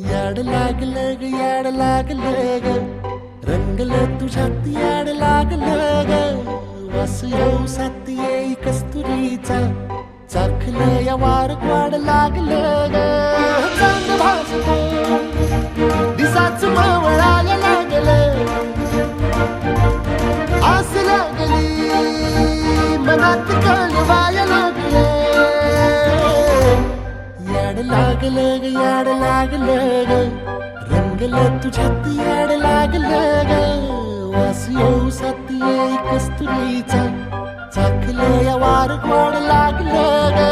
याड लागलं ग याड लागलं ग रंगलं तुझ्यात याड लागलं ग वास येऊ साथ येई कस्तुरीचा चाखलं या वार वाड लागलं ग चांग भासलं दिसाच मावळायला लागलं आस लागली मनात कळवाया लागलं याड लागलं ग याड लागलं ग रंगलं तुझ्यात याड लागलं ग वास येऊ साथ येई कस्तुरीचा चाखलं या वार गोड लागलं ग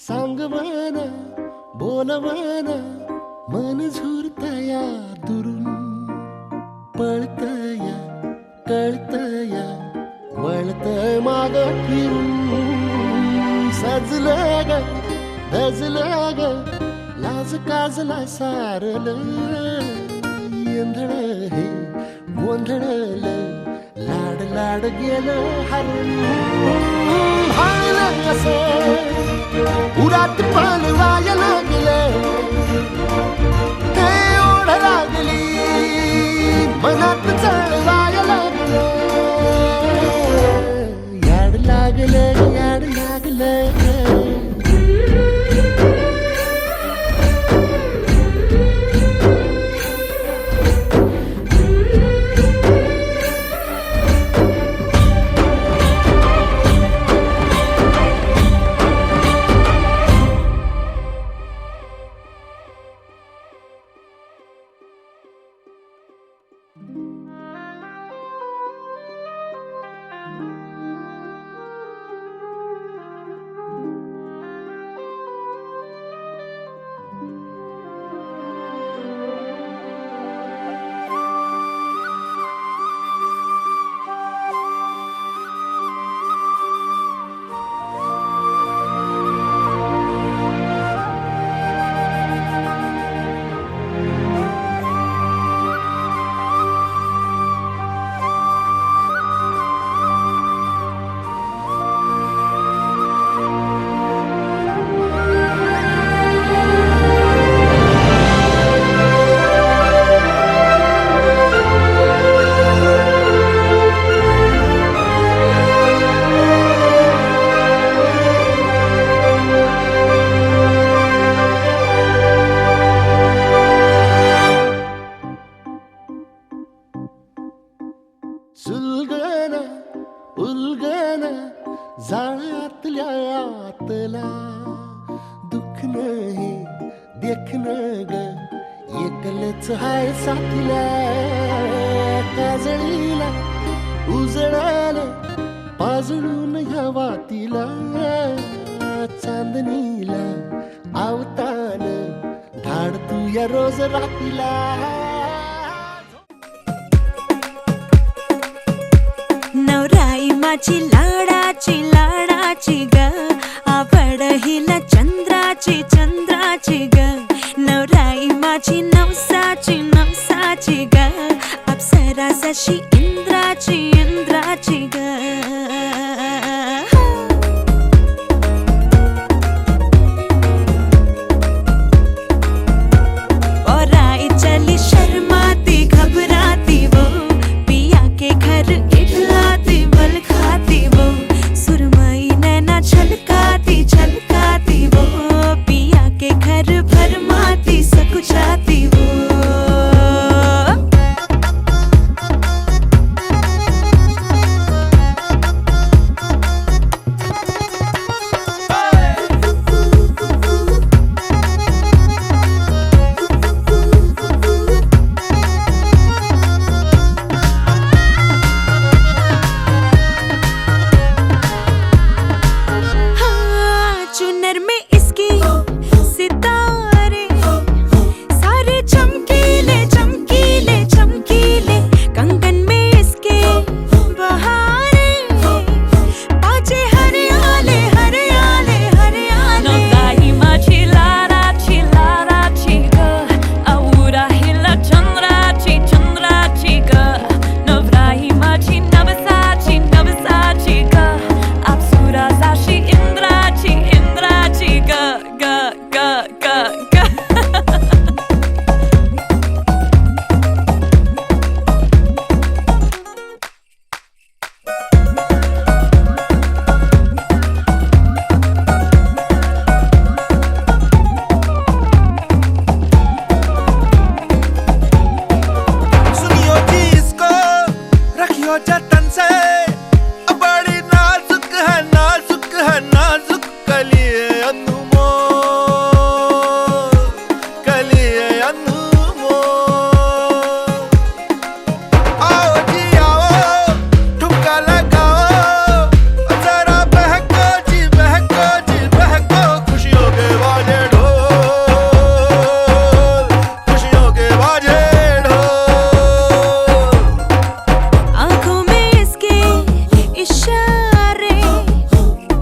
सांगवान बोलवान मन झुरतया दुरून पळतया कळतया वळतय माग फिरून सजलं ग धजलं ग लाज काजला सारलं येंधळ हे गोंधळल लाड लाड गेलं हरून हायलं असं उरात पालवाया लागलं ते ओढ लागली मनात चळवाया लागलं याड लागलं याड लागलं सुलगना उलगना जाळ्यातल्या आतला दुःख नाही देखन ग एकलच हाय साथीला काजळीला उजळाला पाजळून ह्या वातीला चांदणीला आवतान धाड तू या रोज रातीला नवराई माझी लाडाची ग आवड हिला चंद्राची ग नवराई माझी नवसाची ग अप्सरा जशी इंद्राची ग कमर में इसकी सितारे सारे चमकीले चमकीले चमकीले, कंगन में इसके बहारे बाजे हरियाले हरियाले हरियाले. Nodai machilara chiga, aura hila chandra chiga. Novrai machi navasachi ga, apsura zashi indra chiga ga. सुनियो जी इसको, रखियो जतन से, बड़ी नाजुक है नाजुक है नाजुक कलिए अनमोल, कलिए अनमोल. आओ जी आओ, ठुमका लगाओ, जरा बहको जी बहको जी बहको, खुशियों के बाजे ढोल, खुशियों के बाजे ढोल. आंखों में इसके इशारे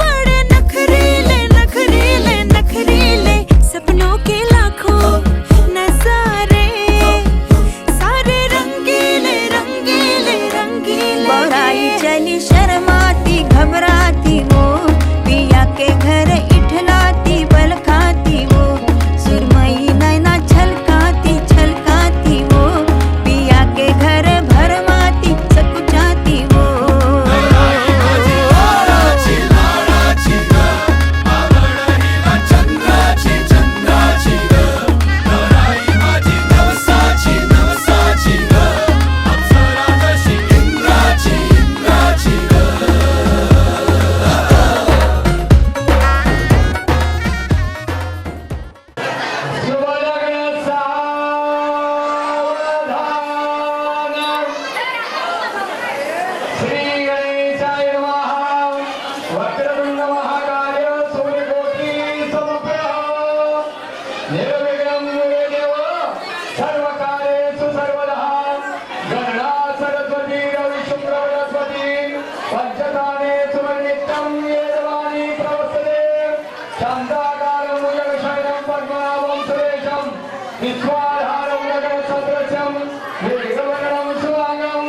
बड़े नखरीले नखरीले नखरीले, सपनों के लाखों नजारे सारे रंगीले रंगीले रंगीले. बड़ाई चली शर्माती घबराती वो, पिया के घर इठलाती बल खाती वो, सुरमई नैना छलकाती छलकाती वो, पिया के घर भरमाती सकुचाती वो. श्री गणेशाय नमः. वक्रतुंड महाकाय सूर्यकोटि समप्रभ. निर्विघ्नं कुरु देव सर्वकार्येषु सर्वदा. गणना सरस्वती रवि शुक्र बृहस्पति पंचदानेषु नित्यं वेदवाणी प्रवर्तते. शान्ताकारं भुजगशयनं पद्मनाभं सुरेशं विश्वाधारं गगनसदृशं मेघवर्णं शुभांगं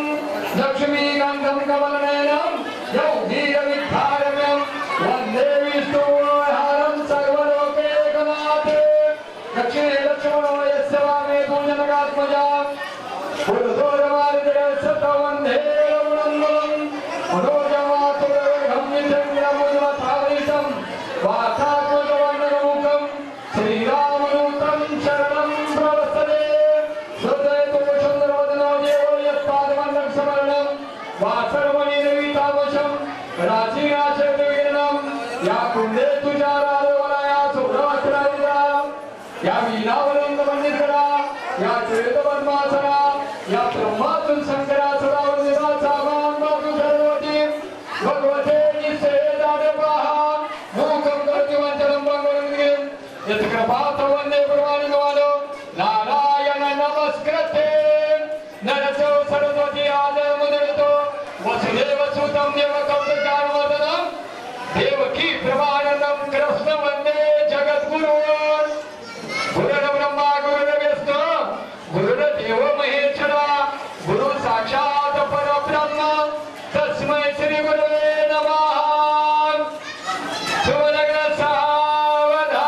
लक्ष्मीकान्तं कमलनयनं योगीरविद्यारम्यं वन्दे विष्णुहारं सर्वलोकैकनाथे. दक्षिणे लक्ष्मणो यस्य वामे पूजनकात्मजा पुरुषोरमादिदेशतो वन्दे रघुनन्दनं. मनोजमातुरगं निजङ्गमुन्मथावितं वातात्मजवर्णनमुखं श्रीरामदूतं शरणं प्रवसते. हृदयतो सुन्दरवदनो देवो यत्पादमन्नं समरणं वासरमणिरवितामशं राशिराशविघ्नं. या कुन्दे तुषा राजवलया शुभ्रवस्त्राविधा, या वीणावलम्बमण्डितकरा, या चेतपद्मासना, या ब्रह्मातुल शंकरा सदा वन्दिता सामां पातु सर्वती. भगवते निःशेषादेवाः मूकं करोति वाञ्छलं भगवन्तं. यत्कृपातो वन्दे ब्रह्माणि नमालो नारायण नमस्कृते नरसो सरस्वती आदमुदरतो वसुदेव सुतं देवकं चारुवदनं. देवकी प्रमाणनं कृष्ण वन्दे जगद्गुरो. गुरुर्ब्रह्मा गुरुर्विष्णु गुरुर्देवो महेश्वरा, गुरु साक्षात् परब्रह्म तस्मै श्री गुरवे नमः. सुलग्न सावधान.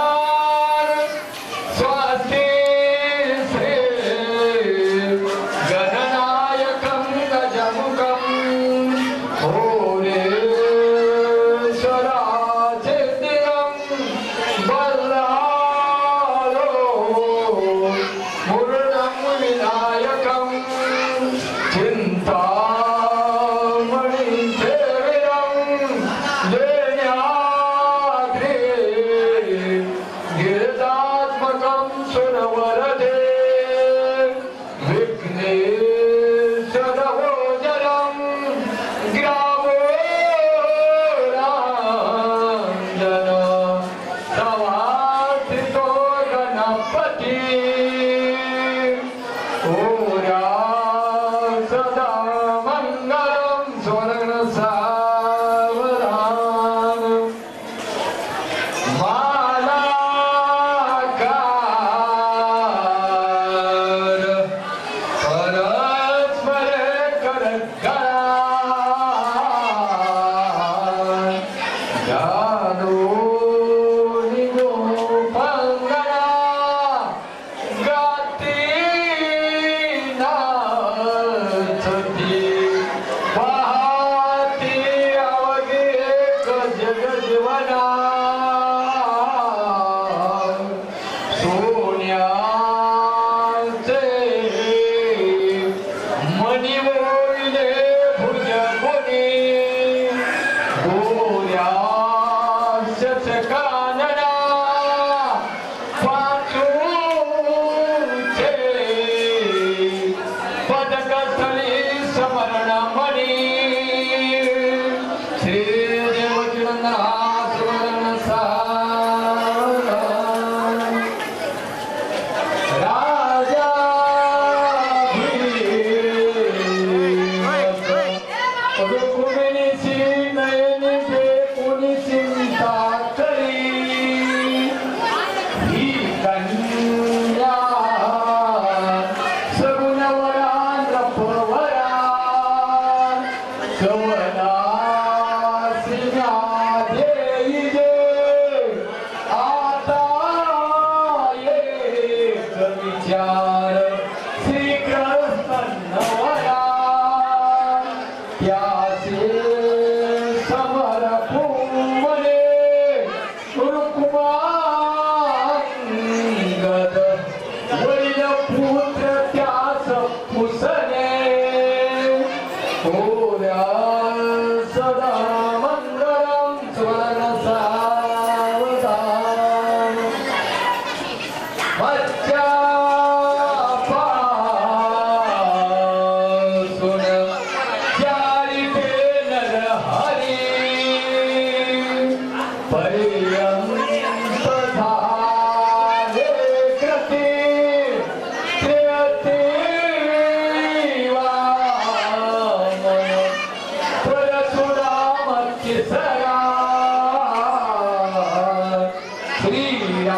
श्रीराम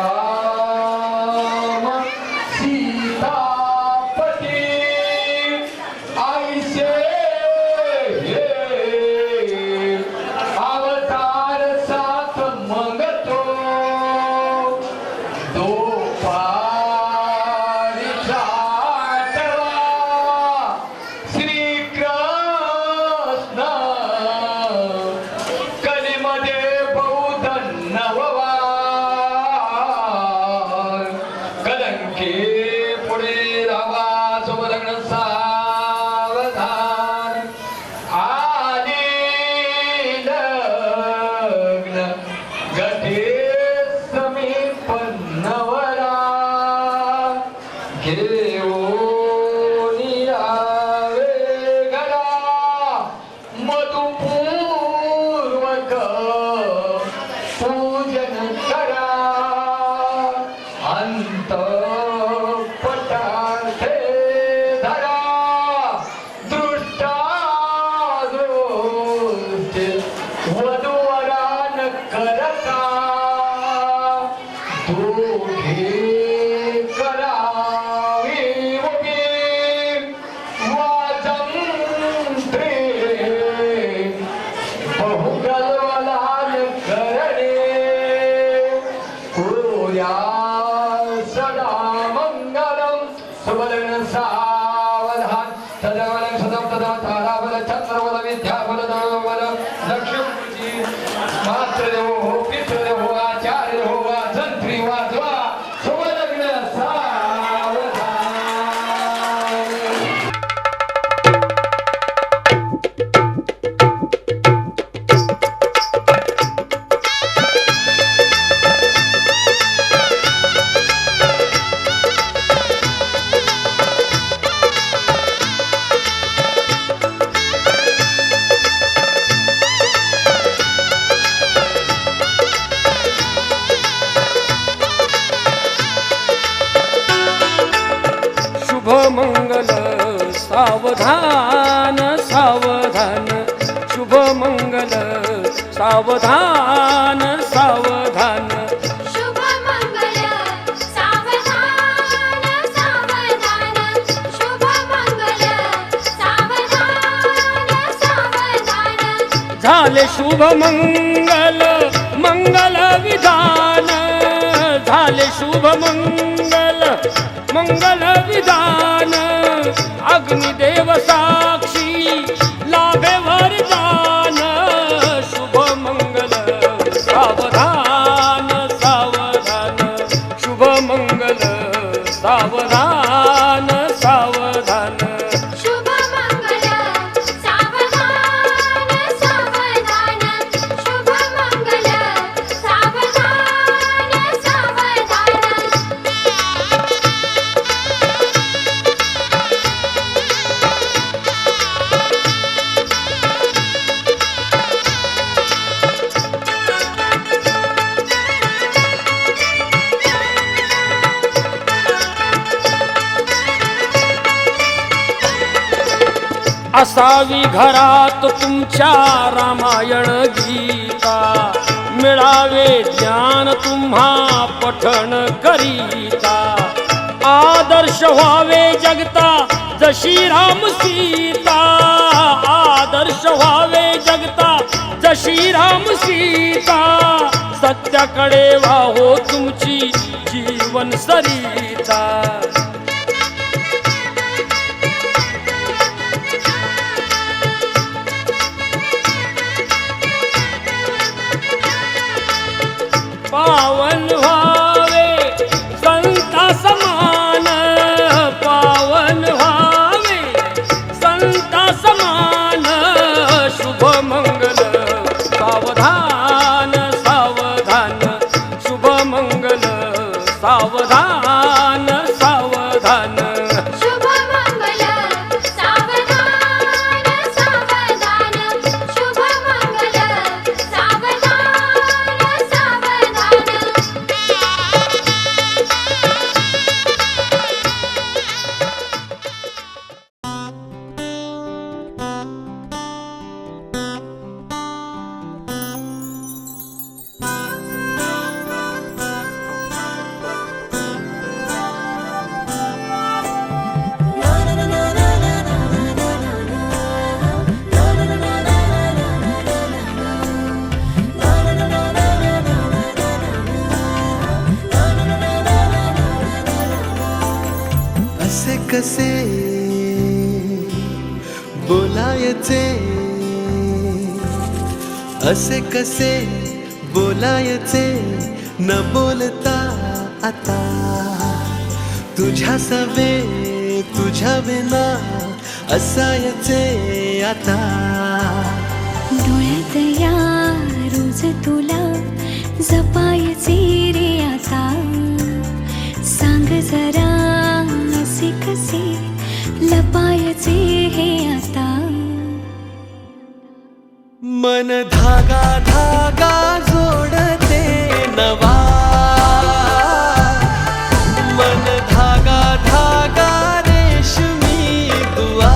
सीतापती आईचे अवतार साथ मंगतो दो पारिजातवा श्रीकृष्ण कलीमध्ये बौद्ध नववा कलंके पुढे रावा सुवर्ण सावधान आली लग्न गटे समीप नवरा घेऊन यावे घरा मधुपूर्वक पूजन करा अंतपटार्थे धरा दृष्टादृष्टी वधूवरान करता दोघे करावी उभी वाजंत्री बहुगलवलान करणे कुर्या सदा मंगलम सुबलन सावधान सदावलं सदम तदा तारावल चंद्रवल विद्यावल दळवल लक्ष्मी मातृदेवो हो पितृदेवो आचार्य हो वाजंत्री वाजवा सुबलन सावधान. शुभ मंगल सावधान सावधान शुभ मंगल सावधान सावधान शुभ मंगल सावधान सावधान शुभ मंगल सावधान सावधान झाले शुभ मंगल मंगल विधान झाले शुभ मंगल मंगल विधान अग्निदेव साक्षी लाभे वरदान शुभ मंगल सावधान सावधान शुभ मंगल सावधान सावधान शुभ मंगल सावधान सावधान शुभ मंगल सावधान सावधान असावी घरात तुमच्या रामायण गीता मिळावे ज्ञान तुम्हा पठण करीता आदर्श व्हावे जगता जशी राम सीता आदर्श व्हावे जगता जशी राम सीता सत्याकडे वाहो तुमची जीवन सरिता पावन व्हावे संता समान पावन व्हावे संता समान शुभ मंगल सावधान सावधान शुभ मंगल सावधान सावधान शुभ मंगल सावधान सावधान शुभ मंगल सावधान सावधान असे कसे बोलायचे, असे कसे बोलायचे न बोलता आता, तुझ्या सवे तुझ्या विना असायचे आता. डोळ्यात या रोज तुला जपायचे रे आता, सांग जरा असे कसे लपायचे हे आता. मन धागा धागा जोडते नवा, मन धागा धागा रेशमी दुआ,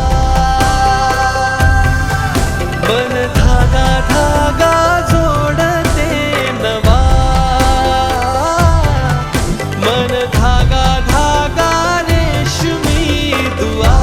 मन धागा धागा जोडते नवा, मन धागा धागा रेशमी दुआ.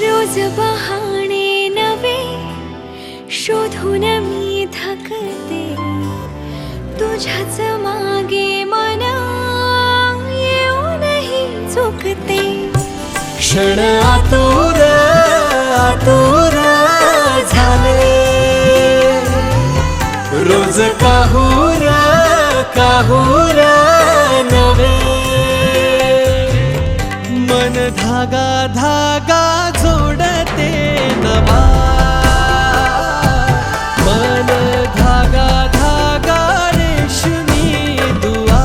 रोज बहाणे नवे शोधून मी थकते, तुझ्याच मागे मन येऊनही चुकते. क्षण आतुर आतुर झाले, रोज काहूर काहूर नवे, मन धागा धागा जोडते नवा, मन धागा धागा रेशमी दुआ,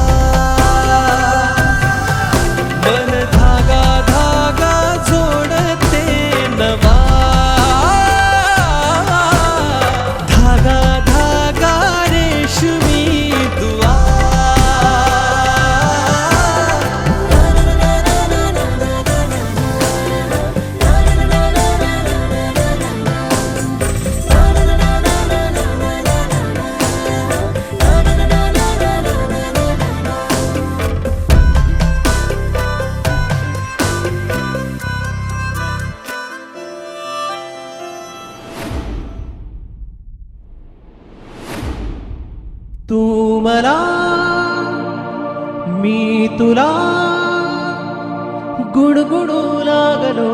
मन धागा धागा जोडते नवा, धागा धागा रेशमी दुआ. तू मला मी तुला गुणगुणू लागलो,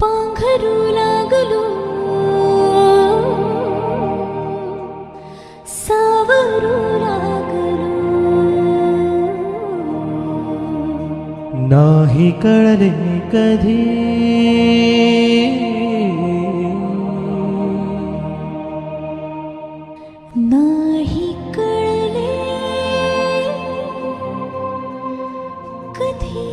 पांघरू लागलो, सावरू लागलो. नाही कळले कधी नाही कळले कधी.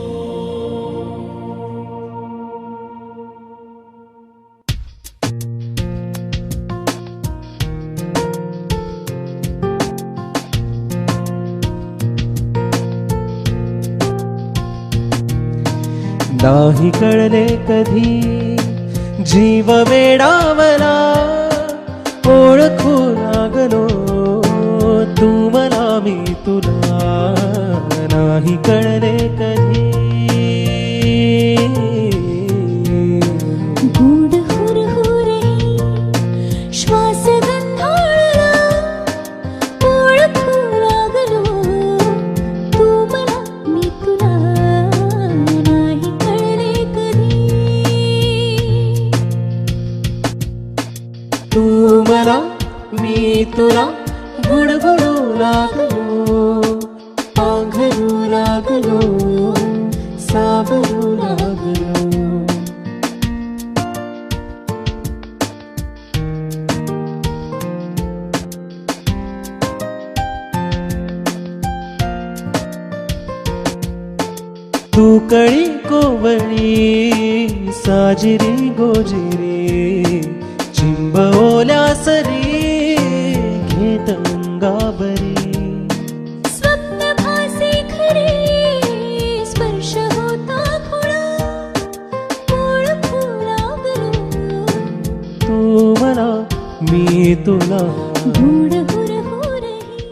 नाही कळले कधी जीव वेडावला, ओळखू लागलो तू मला मी तुला. नाही कळले कधी गूढ हुरहुरही श्वास गंधाळला, ओळखू लागलो तू मला मी तुला. नाही कळले कधी तू मला मी तुला गुणगुणू लागलो, पांघरू लागलो, सावरू लागलो. तू कळी कोवळी साजिरी गोजिरी, चिंब ओल्या सरी घेत अंगावरी. स्वप्न भासे खरे स्पर्श होता थोडा, ओळखू लागलो तू मला मी तुला. गूढ हुरहुरही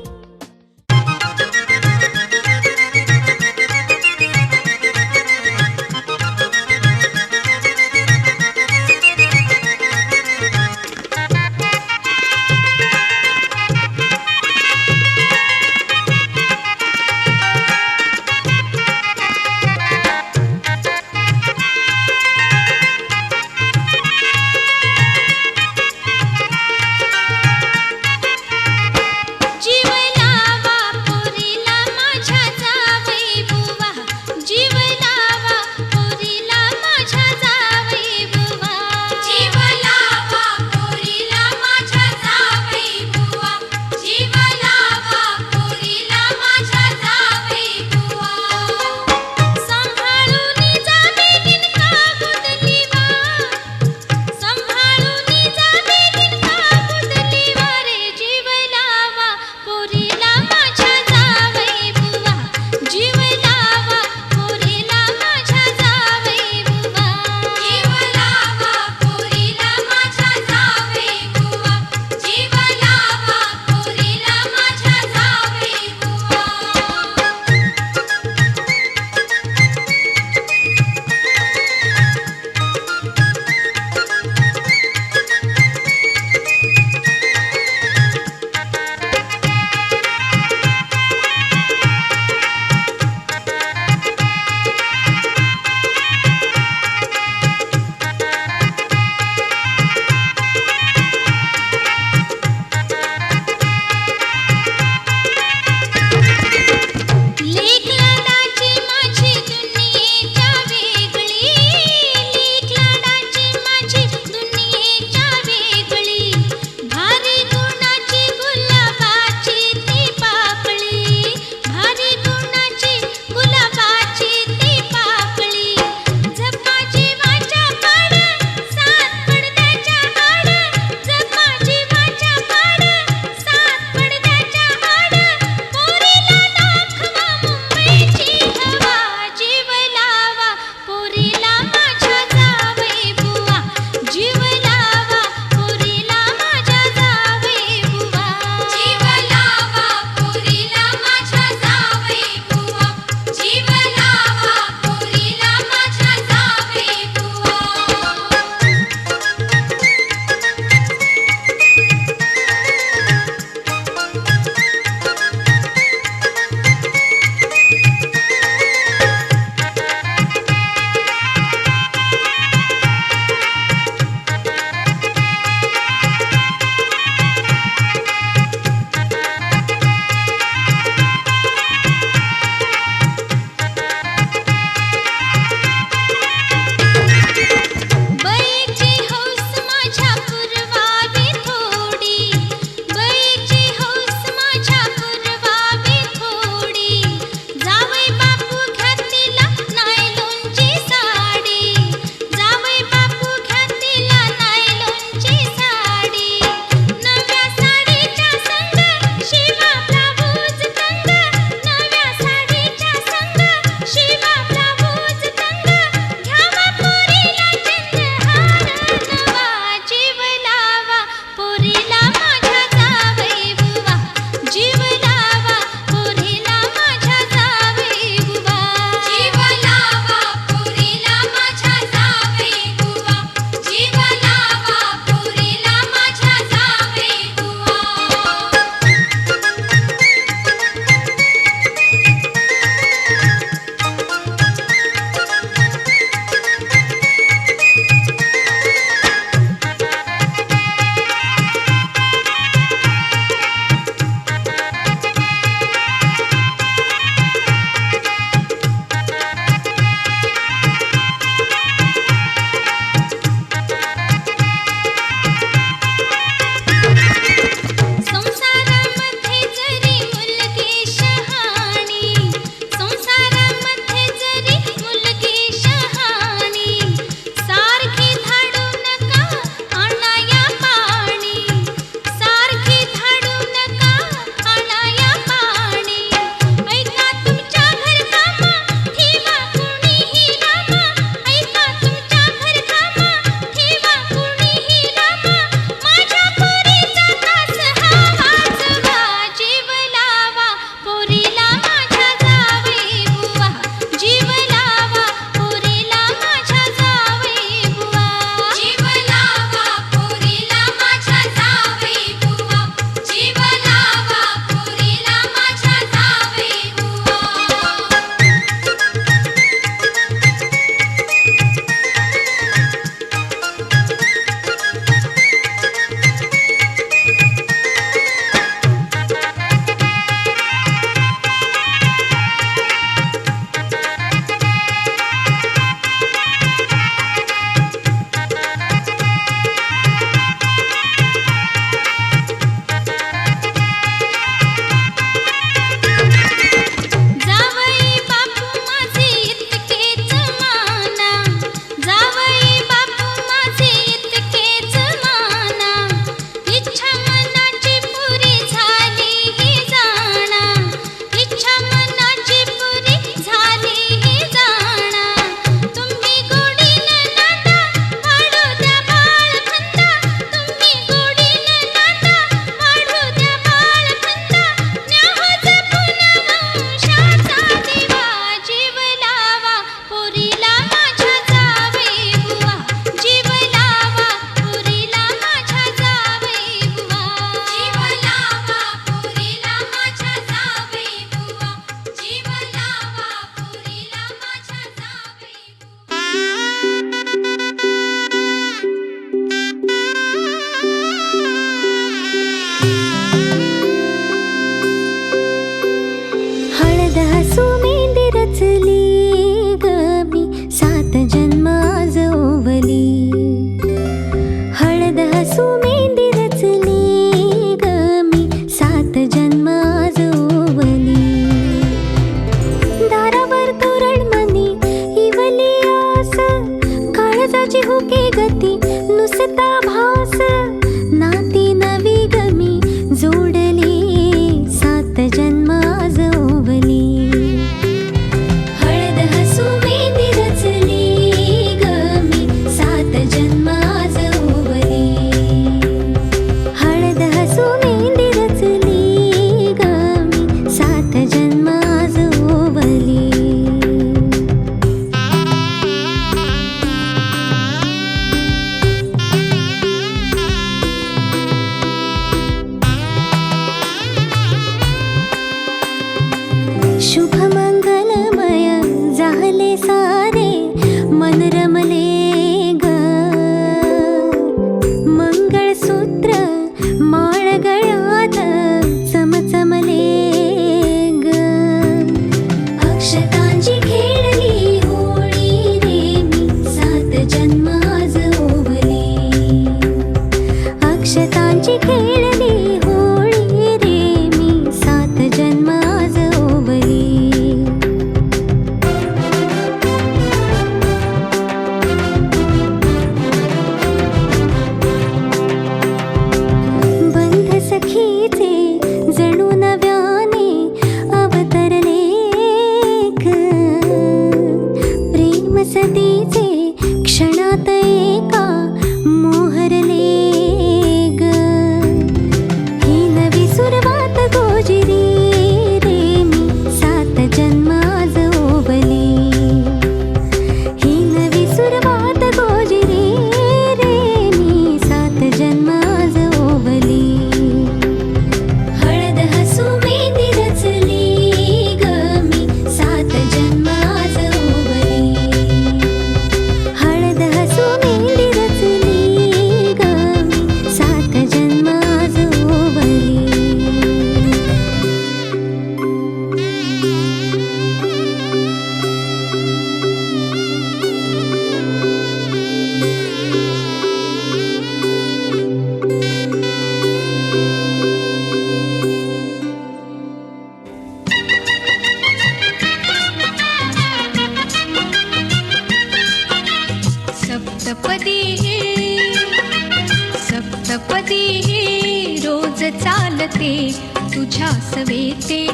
चालते तुझ्या सवेते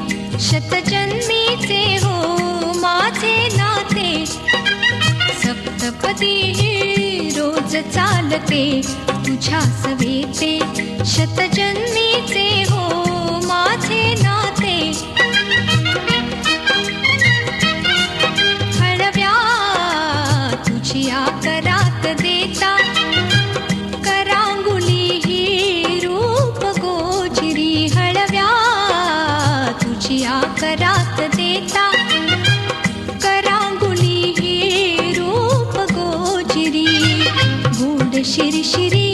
शतजन्मीचे हो माझे नाते सप्तपदी रोज चालते तुझ्या सवेते शतजन्मीचे हो माझे नाते हळव्या तुझी आकरात देता करांगुली ही रूप गोजिरी हळव्या तुझी आकरात देता करांगुली ही रूप गोजिरी गोड शिरशिरी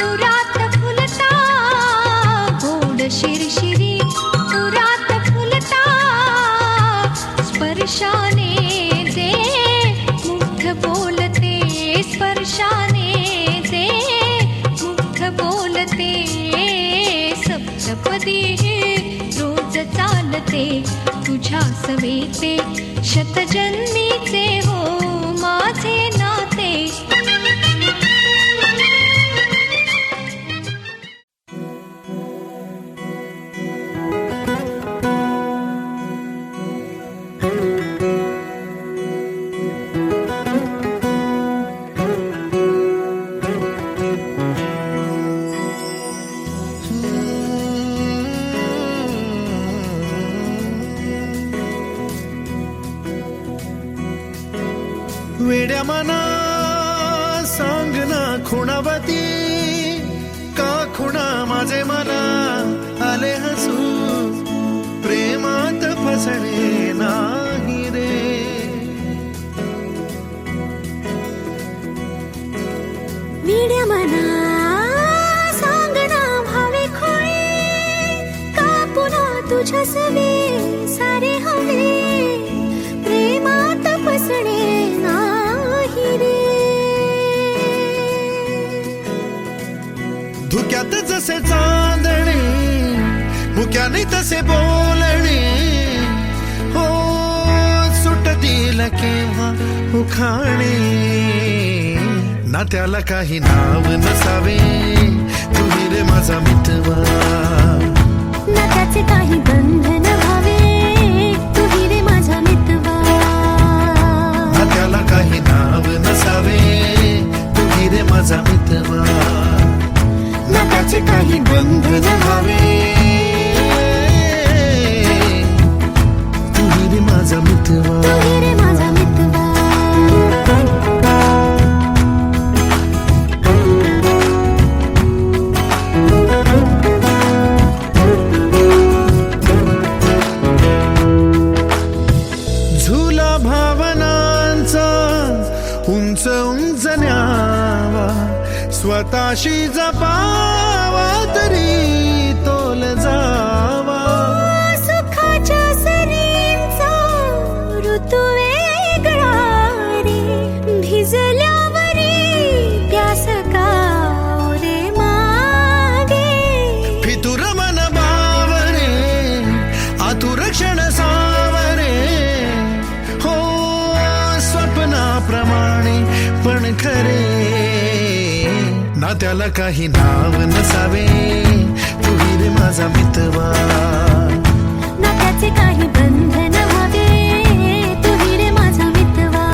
तुरात फुलता गोड शिरशिरी तुरात फुलता स्पर्शाने ते मुग्ध बोलते स्पर्शाने ते मुग्ध बोलते सप्तपदी रोज चालते तुझ्या सवेते शतजन्मीचे हो माझे नाते वेड्या मना सांग ना खुणावती का खुणा माझे मला आले हसू प्रेमात फसणे नाही रे वेड्या मना सांगना भावे खोळे का पुन्हा तुझ्या सवे सारे हवे प्रेमात फसणे नाही रे धुक्यात जसे चांदणे मुक्याने तसे बोलणे हो सुटतील केव्हा उखाणे ना त्याला काही नाव नसावे तुम्ही रे माझा मितवा ना त्याचे काही बंधन व्हावे तुही रे माझा मितवा ना त्याला काही नाव नसावे तुम्ही रे माझा मितवा ना त्याचे काही बंधन व्हावे तुम्ही रे माझा मितवा तुही रे माझा मितवा झुला भावनांचा उंच उंच न्यावा स्वतःशी जपावा तरी तोल जावा सुखाच्या सरींचा ऋतू वेगळा रे भिजल्यावरी प्यास का रे मागे फितुर मन बावरे आतुर क्षण सावरे हो स्वप्नाप्रमाणे पण खरे ना त्याला काही नाव नसावे तुम्ही रे माझा मितवा ना त्याचे काही बंधन व्हावे तुही रे माझा मितवा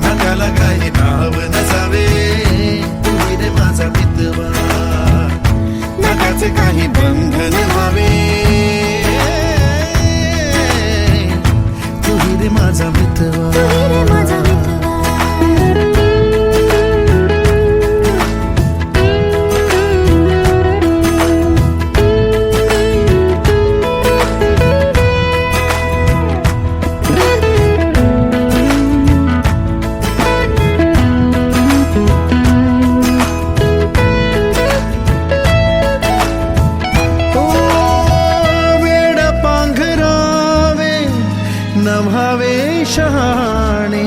ना त्याला काही नाव नसावे तुम्ही रे माझा मितवा ना त्याचे काही बंधन व्हावे तुम्ही रे माझा मितवा तुही रे माझा मितवा नभावे शहाणे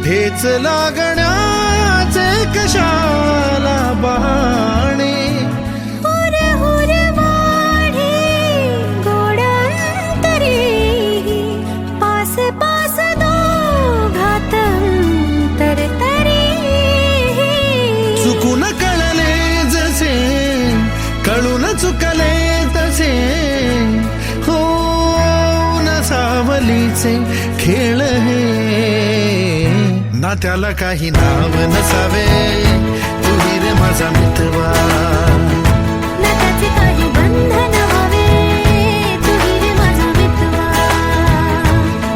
ठेच लागण्याचे कशाला बहाणे हुर हुर वाढे गोडांतरी पास पास दोघातंतर तरी चुकून कळले जसे कळून चुकले तसे हो न सावलीचे खेळ हे ना त्याला काही नाव नसावे तू रे माझा मित्रवा ना त्याचे काही बंधन व्हावे तू रे माझा मित्रवा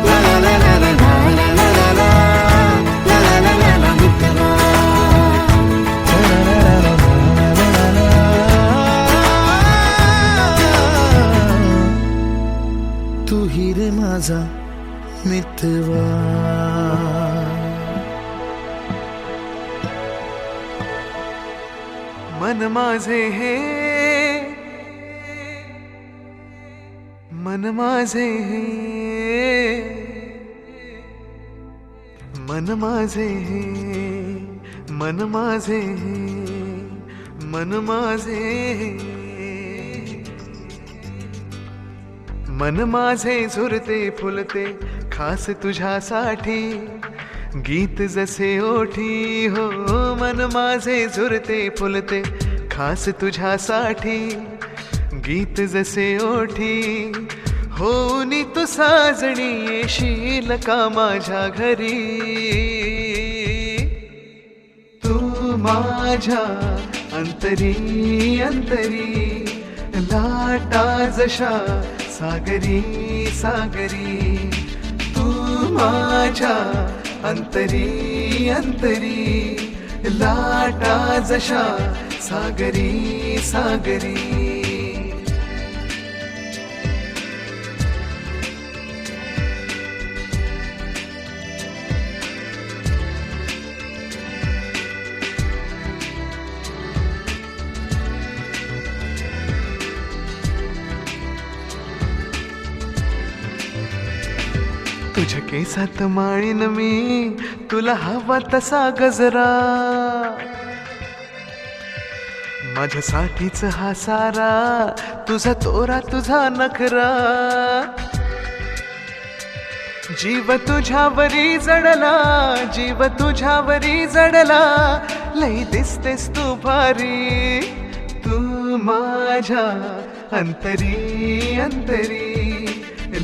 ला ला ला ला ला ला ला ला ला ला ला ला ला ला मित्रवा तू रे माझा मित्रवा मन माझे हे मन माझे हे मन माझे हे मन माझे हे मन माझे हे मन माझे झुरते फुलते खास तुझ्यासाठी गीत जसे ओठी हो मन माझे झुरते फुलते खास तुझ्यासाठी गीत जसे ओठी होनी तू साजणी येशील का माझ्या घरी तू माझ्या अंतरी अंतरी लाटा जशा सागरी सागरी तू माझ्या अंतरी अंतरी लाटा जशा सागरी सागरी तुझ्या केसात माळीन मी तुला हवा तसा गजरा माझ्यासाठीच हा सारा तुझा तोरा तुझा नखरा जीव तुझ्यावरी जडला जीव तुझ्यावरी जडला लई दिसतेस तू भारी तू माझ्या अंतरी अंतरी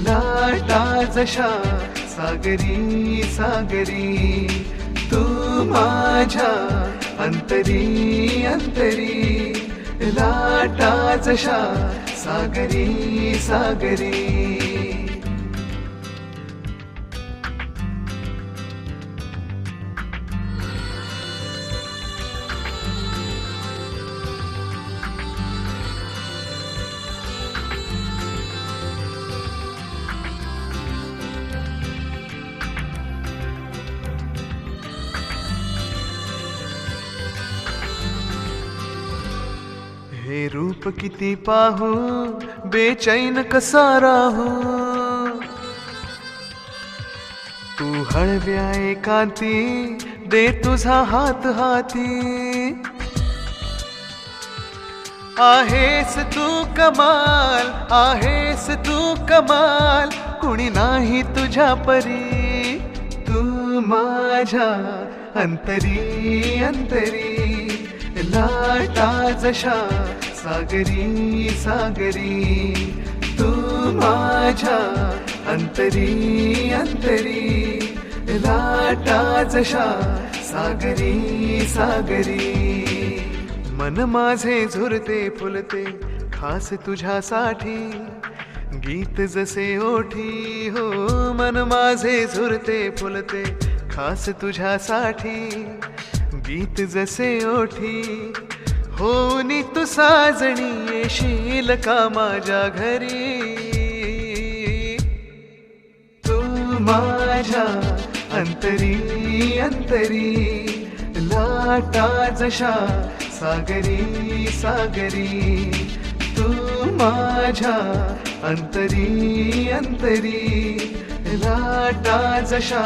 लाटा जशा सागरी सागरी तू माझ्या अंतरी अंतरी लाटा जशा सागरी सागरी हे रूप किती पाहू बेचैन कसा राहू तू हळव्या एकांती दे तुझा हात हाती आहेस तू कमाल आहेस तू कमाल कुणी नाही तुझ्या परी तू माझ्या अंतरी अंतरी लाटा जशा सागरी सागरी तू माझ्या अंतरी अंतरी लाटा जशा सागरी सागरी मन माझे झुरते फुलते खास तुझ्यासाठी गीत जसे ओठी हो मन माझे झुरते फुलते खास तुझ्यासाठी गीत जसे ओठी होनी तू साजणी येशील का माझ्या घरी तू माझ्या अंतरी अंतरी लाटा जशा सागरी सागरी तू माझ्या अंतरी अंतरी लाटा जशा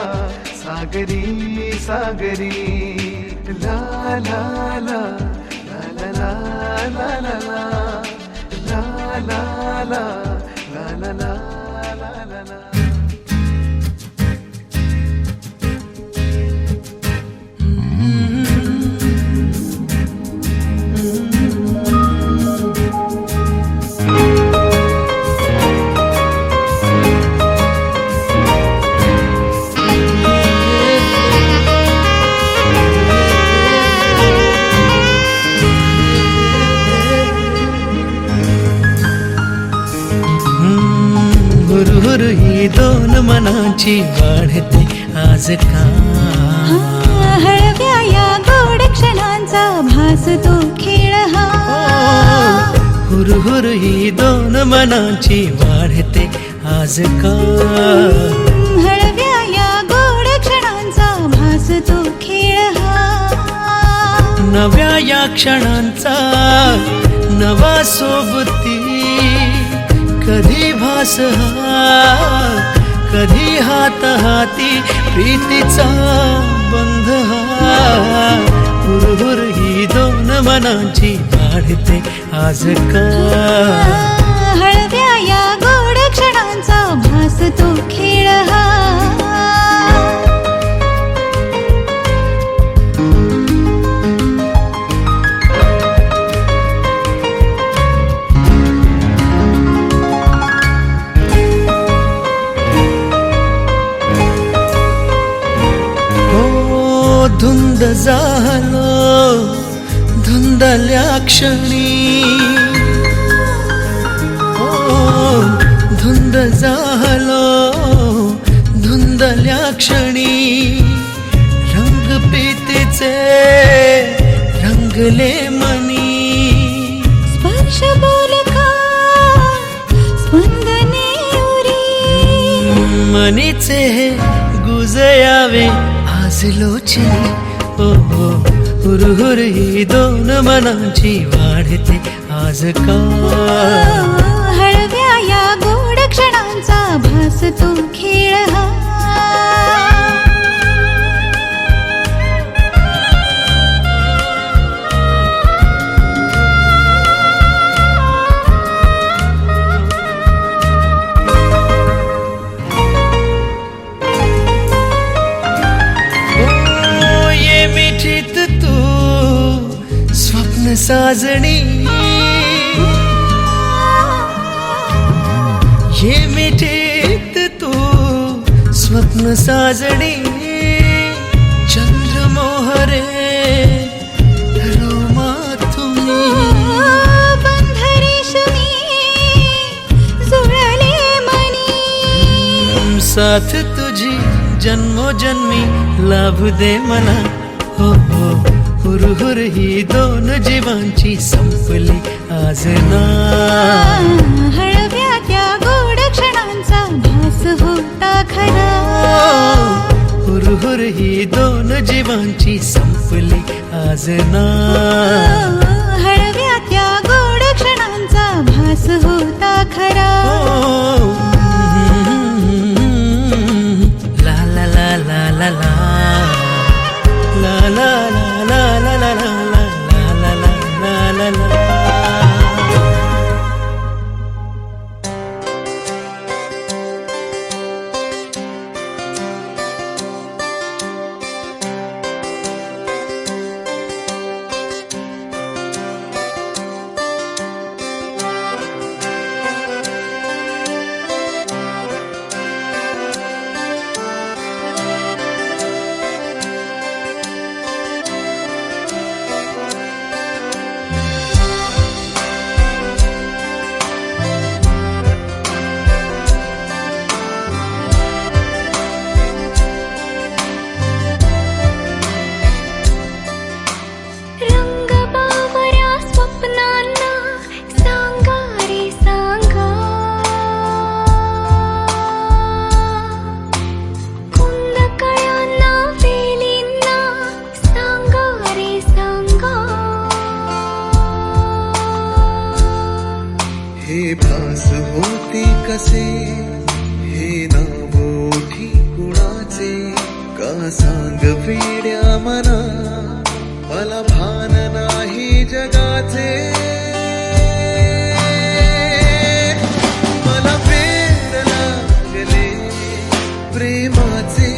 सागरी सागरी ला ला ला ला ला ला ला ला ला ला ला ला ला ला ला ला हुरहुर ही दोन मनाची वाढते आज का हळव्या या गोड क्षणांचा भास तो खेळ हा हुरहुर ही दोन मनाची वाढते आज का हळव्या या गोड क्षणांचा भास तो खेळ हा नव्या या क्षणांचा नवा सोबती कधी भास हा कधी हात हाती प्रीतीचा बंध हा हुरहुर ही दोन मनाची वाढते आज का हळव्या या गोड क्षणांचा भास तो खेळ हा धुंद झालो धुंदल्या क्षणी धुंद झालो धुंदल्या क्षणी रंग प्रीतीचे रंगले मनी स्पर्श बोलका स्पंदने उरी मनीचे गुजयावे आज लोचनी हो हुरहुर ही दोन मनाची वाढते आज का हळव्या या गोड क्षणांचा भास तो खेळ हा साजणी ये मिठीत तू स्वप्न साजणी चंद्रमोहरे रोमा तुम्ही बंधरेशमी जुळले मनी साथ तुझी जन्मोजन्मी लाभ दे मला हो हो हुरहुर ही दोन जीवांची संपली आज ना हळव्या त्या गोड क्षणांचा भास होता खरा हुरहुर ही दोन जीवांची संपली आज ना हळव्या त्या गोड क्षणांचा भास होता खरा ला ला ला ला ला ला ला ला भास होते कसे हे नाव ओठी कुणाचे का सांग वेड्या मना मला भान नाही जगाचे मला वेड लागले प्रेमाचे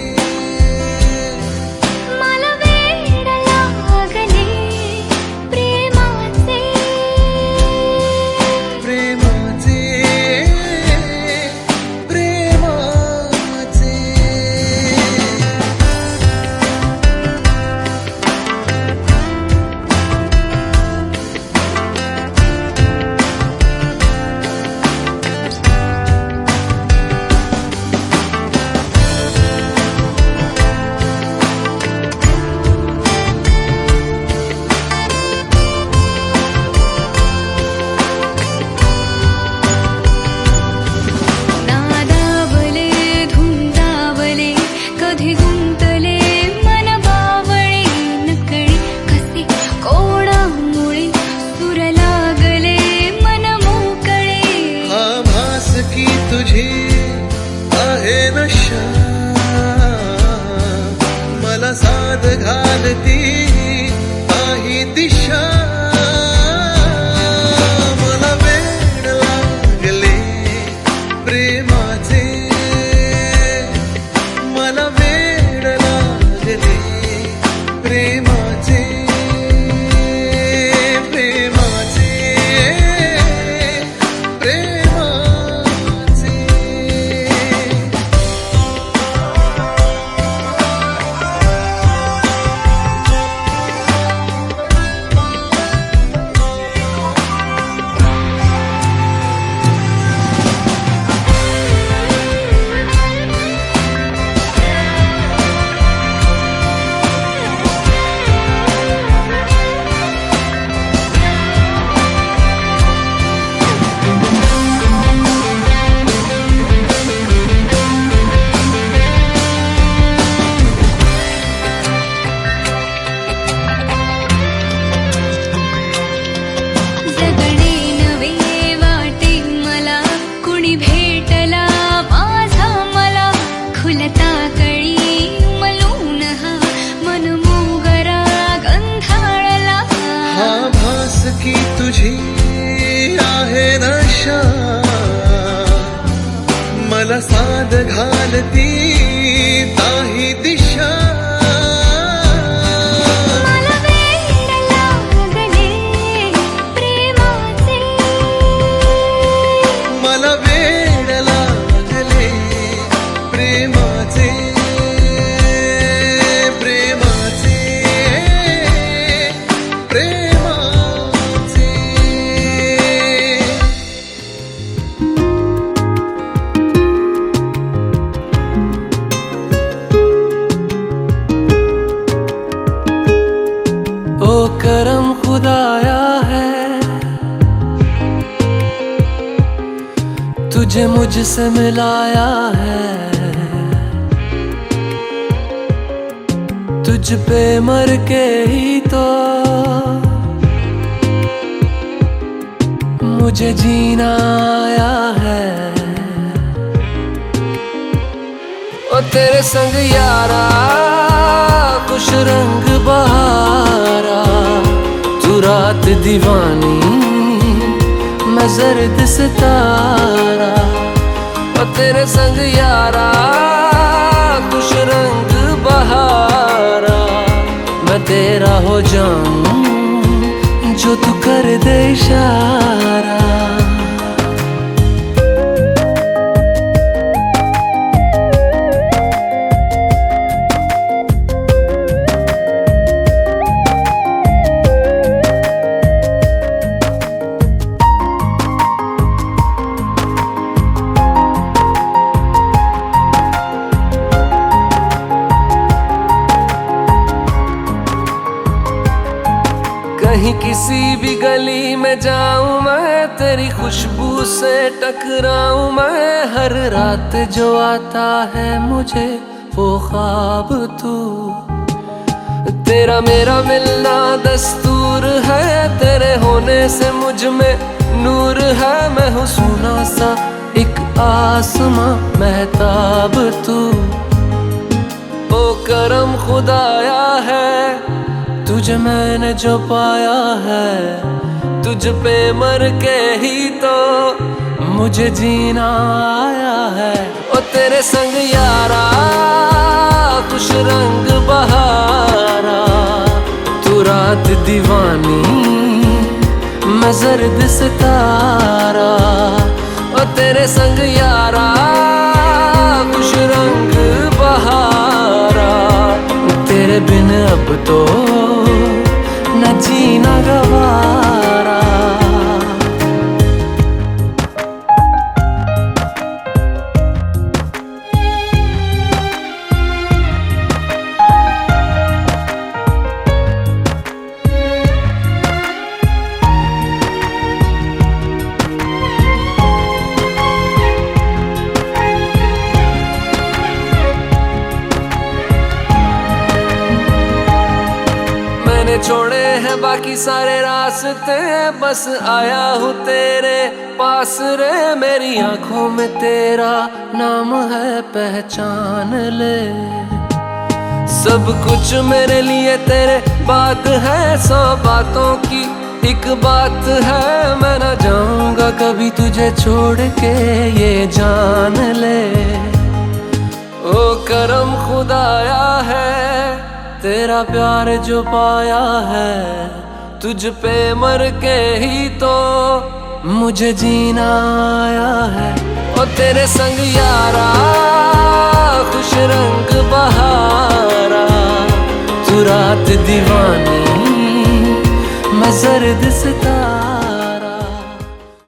घालती काही दिशा मला वेड लागले प्रेमाचे मला वेड लागले प्रेमाचे प्रेमाचे प्रेमाचे जगणे नवे वाटे मला कुणी भेटला माझा मला खुलता कळी मलून हा मन मोगरा गंधाळला हा भास की तुझी आहे नशा मला साद घालती काही दिशा मला वेड लागले प्रेमाचे मला वेड लागले प्रेमाचे प्रेमाचे प्रेमाचे ओ करम खुदाया है तुझे मुझसे मिलाया है तुझ पे मर के ही तो मुझे जीना आया है ओ तेरे संग यारा खुश रंग बहारा तू रात दीवानी मैं जर्द सितारा ओ तेरे संग यारा खुश रंग बहारा मैं तेरा हो जाऊं जो तू कर दे इशारा कहीं किसी भी गली में जाऊं मैं तेरी खुशबू से टकराऊं मैं हर रात जो आता है मुझे वो ख्वाब तू तेरा मेरा मिलना दस्तूर है तेरे होने से मुझ में नूर है मैं हूँ सोना सा एक आसमां महताब तू ओ करम खुदाया है तुझे मैंने जो पाया है तुझ पे मर के ही तो मुझे जीना आया है ओ तेरे संग यारा खुश रंग बहारा तू रात दीवानी मैं जर्द सितारा ओ तेरे संग यारा खुश रंग बहारा तेरे बिन अब तो न जीना गवारा छोड़े हैं बाकी सारे रास्ते बस आया हूँ तेरे पास रे मेरी आंखों में तेरा नाम है पहचान ले सब कुछ मेरे लिए तेरे बात है, 100 बातों की एक बात है। मैं न जाऊंगा कभी तुझे छोड़ के, ये जान ले। ओ करम खुदाया है तेरा प्यार जो पाया है, तुझ पे मर के ही तो मुझे जीना आया है। ओ तेरे संग यारा खुश रंग बहारा, तू रात दीवानी मैं जर्द सितारा।